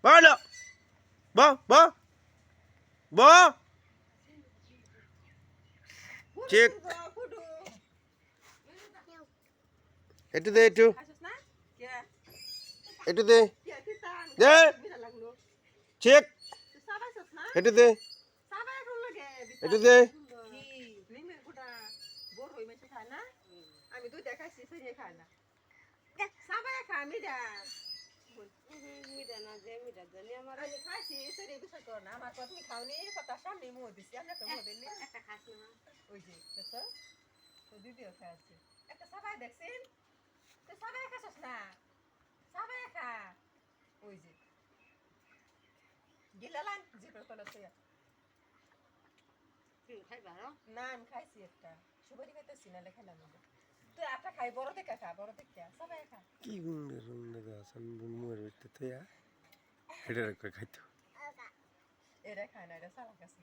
বলো ব ব ব চেক একটু দে একটু একটু দে দে চেক একটু দে একটু দে আমি দুইটা খাইছি সে খায় না সাবাই খা মিডা মিডা না যে মিডা জানি আমার আমি খাইছি সেরে বিষয় কর না আমার কথা খাওনি কথা সামনে মুখ দিছি আমরা তো মুখ দিলি একটা খাস না ওই যে দেখছো তো দিদিও খাইছে একটা সাবাই দেখছেন তুই সাবাই খাসস না সাবাই খা ওই যে গিলালান জিপের কলা তুই খাইবা না আমি খাইছি একটা সুপারি খাইতেছি না লেখালাম তুই একটা খাই বড় থেকে খা বড় থেকে সবাই খা কি গুন্ডে রুন্ডে গাছন মুয়ের ভিতরে থইয়া এটা রেখে খাইতো এরা খায় না এটা সারা কাছে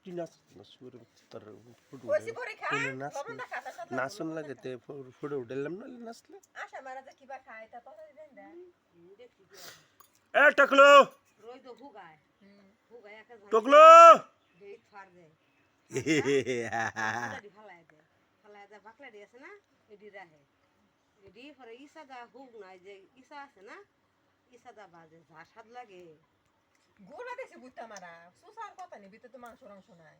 কি নাচ সুর তোর ফুটু ওসি পরে খা নাচ লবণ না খাতা সাথে নাচন লাগে তে ফুটে উঠলাম না নাচলে আশা মারা যে কিবা খায় তা তো দেন দা এ টকলো রই তো হুগায় হুগায় একা যায় টকলো দেই ফার দেয় ফালায় দে বাকলা দি আছে না এডি রাহে এডি পরে ইসা দা হুগ নাই যে ইসা আছে না ইসা দা বাজে যা স্বাদ লাগে গোলা দেশে বুঝতে মারা সুসার কথা নেই ভিতরে তো মাংস নাই